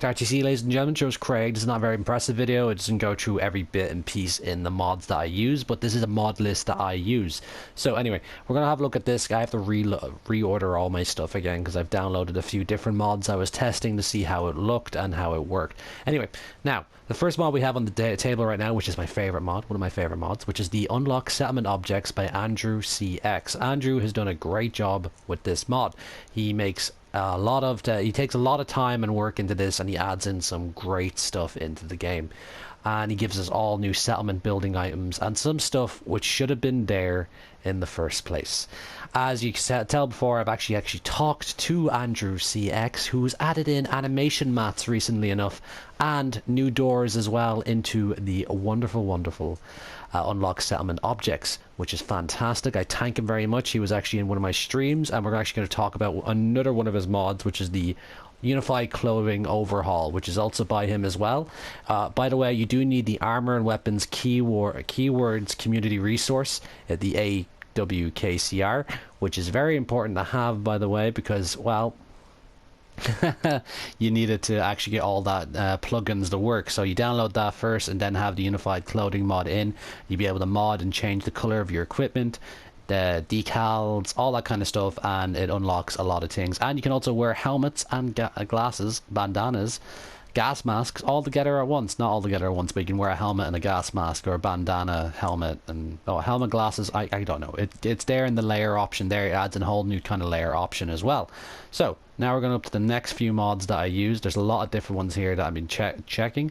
RTC, ladies and gentlemen, shows Craig. This is not a very impressive video. It doesn't go through every bit and piece in the mods that I use, but this is a mod list that I use. So anyway, we're going to have a look at this. I have to reorder all my stuff again because I've downloaded a few different mods I was testing to see how it looked and how it worked. Anyway, now, the first mod we have on the table right now, which is my favorite mod, one of my favorite mods, which is the Unlock Settlement Objects by ANDREWCX. Andrew has done a great job with this mod. He makes he takes a lot of time and work into this, and he adds in some great stuff into the game, and he gives us all new settlement building items and some stuff which should have been there in the first place. As you can tell before, I've actually talked to ANDREWCX, who's added in animation mats recently enough, and new doors as well into the wonderful Unlock Settlement Objects, which is fantastic. I thank him very much. He was actually in one of my streams, and we're actually going to talk about another one of his mods, which is the Unified Clothing Overhaul, which is also by him as well. By the way, you do need the Armor and Weapons Keywords Community Resource, the AWKCR, which is very important to have, by the way, because, well, you needed to actually get all that plugins to work. So you download that first and then have the Unified Clothing mod in. You'll be able to mod and change the color of your equipment, the decals, all that kind of stuff, and it unlocks a lot of things. And you can also wear helmets and glasses, bandanas, gas masks all together at once. Not all together at once, but you can wear a helmet and a gas mask, or a bandana, helmet, and helmet, glasses. I don't know, it's there in the layer option there. It adds a whole new kind of layer option as well. So now we're going up to the next few mods that I use. There's a lot of different ones here that I've been checking.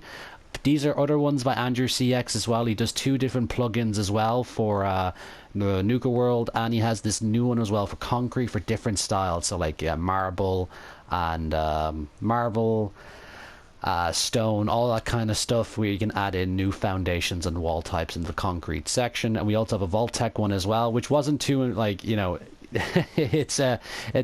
These are other ones by ANDREWCX as well. He does two different plugins as well for the mlucke world, and he has this new one as well for concrete for different styles. So like marble and stone, all that kind of stuff, where you can add in new foundations and wall types in the concrete section. And we also have a Vaultec one as well, which wasn't too, like, you know, it's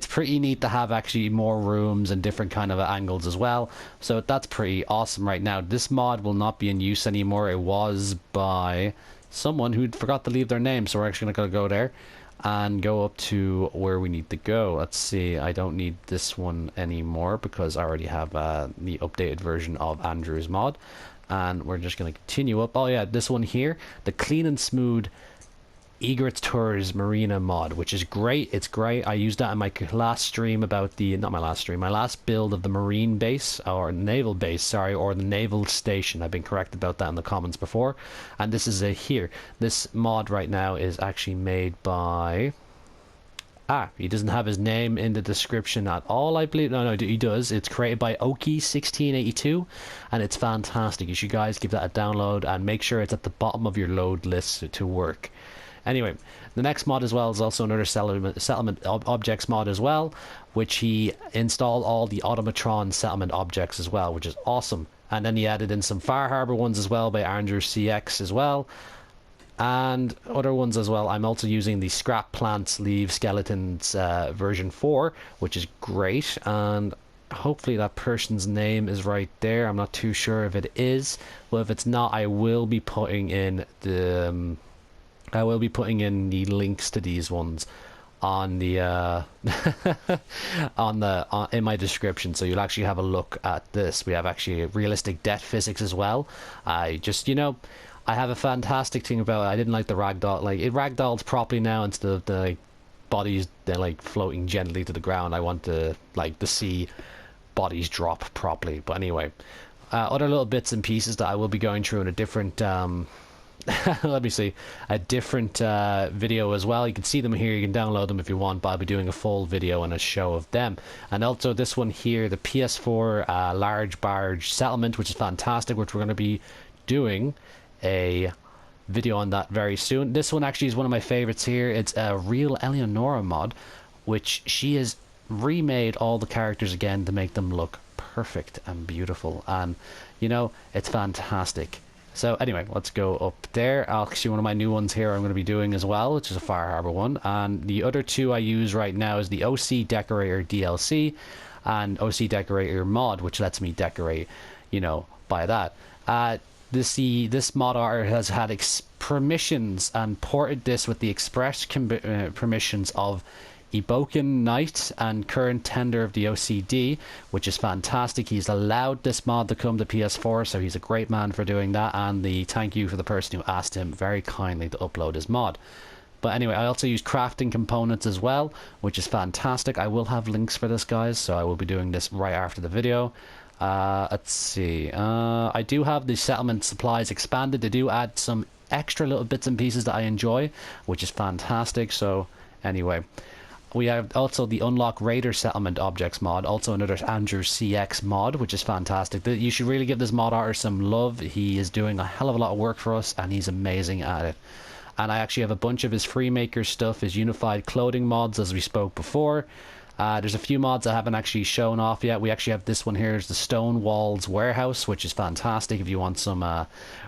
pretty neat to have actually more rooms and different kind of angles as well. So that's pretty awesome right now. This mod will not be in use anymore. It was by someone who forgot to leave their name, so we're actually gonna go there and go up to where we need to go. Let's see, I don't need this one anymore because I already have the updated version of Andrew's mod, and we're just going to continue up. Oh yeah, this one here, the Clean and Smooth Egret's Tours Marina mod, which is great. It's great. I used that in my last stream about the, not my last stream, my last build of the marine base, or naval base, sorry, or the naval station. I've been corrected about that in the comments before. And this is here. This mod right now is actually made by, he doesn't have his name in the description at all, I believe. No, he does. It's created by Oki1682, and it's fantastic. You should guys give that a download and make sure it's at the bottom of your load list to work. Anyway, the next mod as well is also another settlement objects mod as well, which he installed all the automatron settlement objects as well, which is awesome. And then he added in some Far Harbor ones as well by ANDREWCX as well, and other ones as well. I'm also using the Scrap Plants Leave Skeletons version 4, which is great, and hopefully that person's name is right there. I'm not too sure if it is, but if it's not, I will be putting in the links to these ones on the in my description, so you'll actually have a look at this. We have actually realistic death physics as well. I just, you know, I have a fantastic thing about it. I didn't like the ragdoll, like it ragdolls properly now instead of the like, bodies, they're like floating gently to the ground. I want to see bodies drop properly. But anyway, other little bits and pieces that I will be going through in a different let me see, a different video as well. You can see them here, you can download them if you want, but I'll be doing a full video and a show of them. And also this one here, the PS4 large barge settlement, which is fantastic, which we're going to be doing a video on that very soon. This one actually is one of my favorites here. It's a TheRealElianora mod, which she has remade all the characters again to make them look perfect and beautiful, and you know, it's fantastic. So anyway, let's go up there. Actually, one of my new ones here I'm going to be doing as well, which is a Far Harbor one. And the other two I use right now is the OC Decorator DLC and OC Decorator mod, which lets me decorate, you know, by that. This mod art has had permissions and ported this with the express permissions of EbokianKnight and current tender of the OCD, which is fantastic. He's allowed this mod to come to PS4, so he's a great man for doing that, and the thank you for the person who asked him very kindly to upload his mod. But anyway, I also use crafting components as well, which is fantastic. I will have links for this, guys, so I will be doing this right after the video. Let's see. I do have the settlement supplies expanded. They do add some extra little bits and pieces that I enjoy, which is fantastic. So anyway, we have also the unlock raider settlement objects mod, also another ANDREWCX mod, which is fantastic. You should really give this mod artist some love. He is doing a hell of a lot of work for us, and he's amazing at it. And I actually have a bunch of his Freemaker stuff, his unified clothing mods, as we spoke before. There's a few mods I haven't actually shown off yet. We actually have this one here, is the Stone Walls Warehouse, which is fantastic if you want some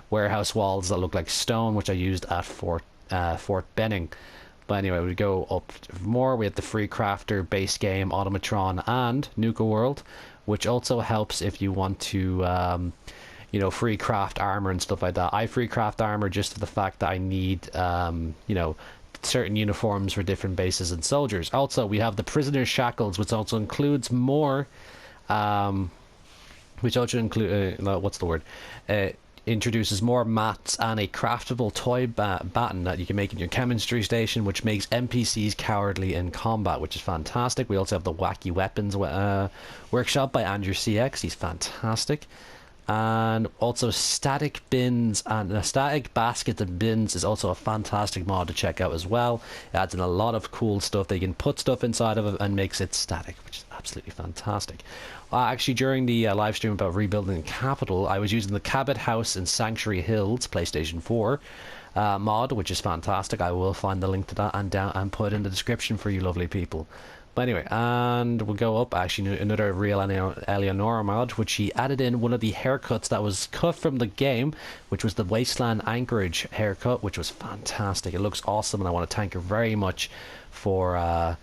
warehouse walls that look like stone, which I used at Fort Benning. But anyway, we go up more. We have the Free Crafter, Base Game, Automatron, and Nuka World, which also helps if you want to you know, free craft armor and stuff like that. I free craft armor just for the fact that I need, you know, certain uniforms for different bases and soldiers. Also, we have the Prisoner's Shackles, which also includes more, which also include, what's the word? Introduces more mats and a craftable toy baton that you can make in your chemistry station, which makes NPCs cowardly in combat, which is fantastic. We also have the Wacky Weapons workshop by ANDREWCX. He's fantastic. And also static bins and static baskets and bins is also a fantastic mod to check out as well. It adds in a lot of cool stuff. They can put stuff inside of it and makes it static, which is absolutely fantastic. Actually, during the live stream about rebuilding the capital, I was using the Cabot House in Sanctuary Hills PlayStation 4 mod, which is fantastic. I will find the link to that and put it in the description for you lovely people. But anyway, and we'll go up, actually, another TheRealElianora mod, which he added in one of the haircuts that was cut from the game, which was the Wasteland Anchorage haircut, which was fantastic. It looks awesome, and I want to thank her very much for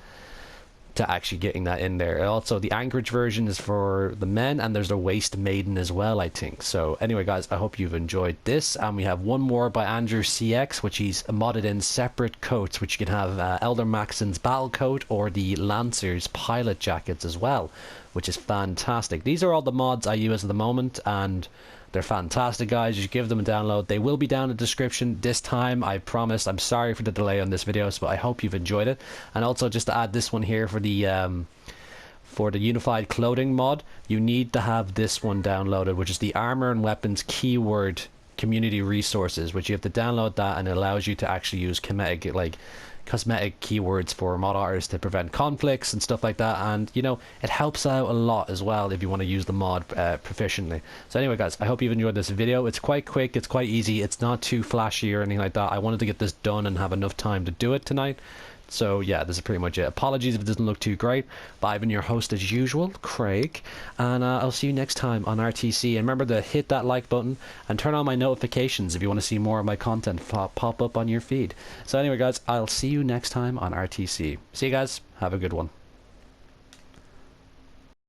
to actually getting that in there. Also, the Anchorage version is for the men, and there's a Waste Maiden as well, I think. So anyway, guys, I hope you've enjoyed this, and we have one more by ANDREWCX, which he's modded in separate coats, which you can have Elder Maxon's battle coat or the Lancer's pilot jackets as well, which is fantastic. These are all the mods I use at the moment, and they're fantastic, guys. You should give them a download. They will be down in the description this time, I promise. I'm sorry for the delay on this video, but I hope you've enjoyed it. And also, just to add this one here for the unified clothing mod, you need to have this one downloaded, which is the Armor and Weapons keyword community resources, which you have to download that, and it allows you to actually use cosmetic keywords for mod artists to prevent conflicts and stuff like that. And you know, it helps out a lot as well if you want to use the mod proficiently. So anyway, guys, I hope you've enjoyed this video. It's quite quick, it's quite easy, it's not too flashy or anything like that. I wanted to get this done and have enough time to do it tonight. So yeah, this is pretty much it. Apologies if it doesn't look too great, but I've been your host as usual, Craig, and I'll see you next time on RTC. And remember to hit that like button and turn on my notifications if you want to see more of my content pop up on your feed. So anyway, guys, I'll see you next time on RTC. See you guys, have a good one.